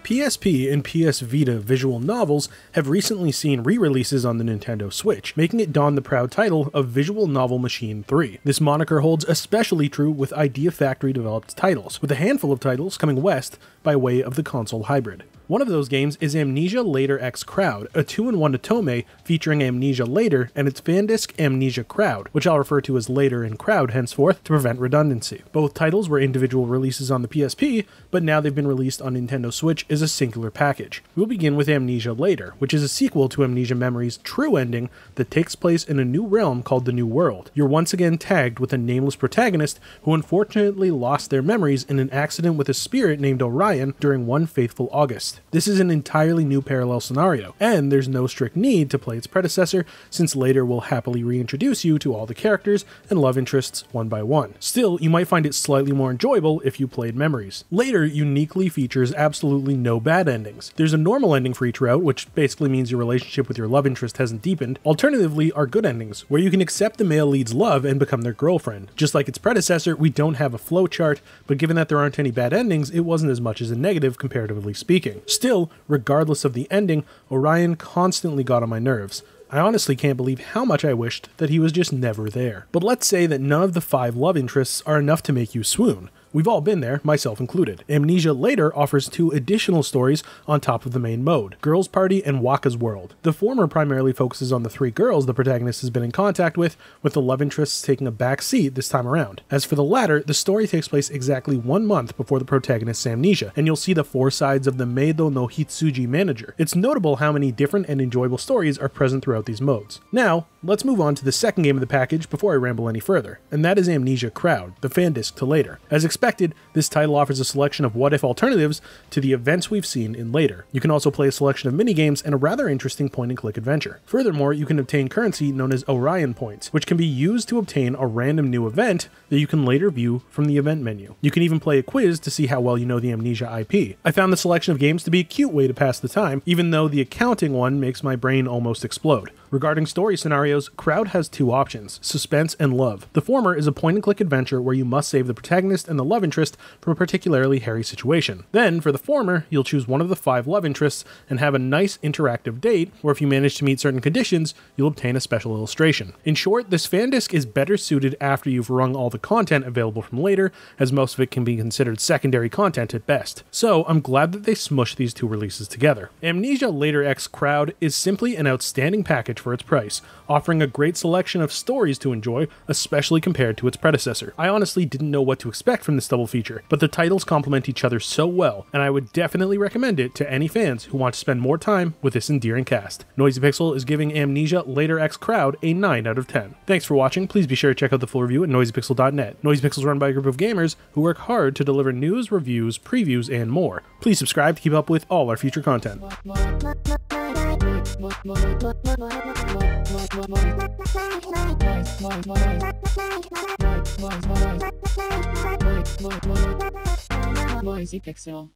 PSP and PS Vita visual novels have recently seen re-releases on the Nintendo Switch, making it don the proud title of Visual Novel Machine 3. This moniker holds especially true with Idea Factory developed titles, with a handful of titles coming west by way of the console hybrid. One of those games is Amnesia Later X Crowd, a 2-in-1 otome featuring Amnesia Later and its fan disc Amnesia Crowd, which I'll refer to as Later and Crowd henceforth to prevent redundancy. Both titles were individual releases on the PSP, but now they've been released on Nintendo Switch as a singular package. We'll begin with Amnesia Later, which is a sequel to Amnesia Memory's true ending that takes place in a new realm called the New World. You're once again tagged with a nameless protagonist who unfortunately lost their memories in an accident with a spirit named Orion during one fateful August. This is an entirely new parallel scenario, and there's no strict need to play its predecessor, since Later will happily reintroduce you to all the characters and love interests one by one. Still, you might find it slightly more enjoyable if you played Memories. Later uniquely features absolutely no bad endings. There's a normal ending for each route, which basically means your relationship with your love interest hasn't deepened. Alternatively are good endings, where you can accept the male lead's love and become their girlfriend. Just like its predecessor, we don't have a flowchart, but given that there aren't any bad endings, it wasn't as much as a negative comparatively speaking. Still, regardless of the ending, Orion constantly got on my nerves. I honestly can't believe how much I wished that he was just never there. But let's say that none of the 5 love interests are enough to make you swoon. We've all been there, myself included. Amnesia Later offers 2 additional stories on top of the main mode, Girls Party and Waka's World. The former primarily focuses on the 3 girls the protagonist has been in contact with the love interests taking a back seat this time around. As for the latter, the story takes place exactly 1 month before the protagonist's amnesia, and you'll see the 4 sides of the Meido no Hitsuji manager. It's notable how many different and enjoyable stories are present throughout these modes. Now, let's move on to the second game of the package before I ramble any further, and that is Amnesia Crowd, the fan disc to Later. As expected, this title offers a selection of what-if alternatives to the events we've seen in Later. You can also play a selection of minigames and a rather interesting point-and-click adventure. Furthermore, you can obtain currency known as Orion Points, which can be used to obtain a random new event that you can later view from the event menu. You can even play a quiz to see how well you know the Amnesia IP. I found the selection of games to be a cute way to pass the time, even though the accounting one makes my brain almost explode. Regarding story scenarios, Crowd has 2 options, suspense and love. The former is a point-and-click adventure where you must save the protagonist and the love interest from a particularly hairy situation. Then, for the former, you'll choose one of the 5 love interests and have a nice interactive date, where if you manage to meet certain conditions, you'll obtain a special illustration. In short, this fan disc is better suited after you've wrung all the content available from Later, as most of it can be considered secondary content at best. So, I'm glad that they smushed these 2 releases together. Amnesia Later X Crowd is simply an outstanding package for its price, offering a great selection of stories to enjoy, especially compared to its predecessor. I honestly didn't know what to expect from this double feature, but the titles complement each other so well, and I would definitely recommend it to any fans who want to spend more time with this endearing cast. Noisy Pixel is giving Amnesia Later X Crowd a 9 out of 10. Thanks for watching. Please be sure to check out the full review at noisypixel.net. Noisy Pixel is run by a group of gamers who work hard to deliver news, reviews, previews, and more. Please subscribe to keep up with all our future content. Noisy Pixel.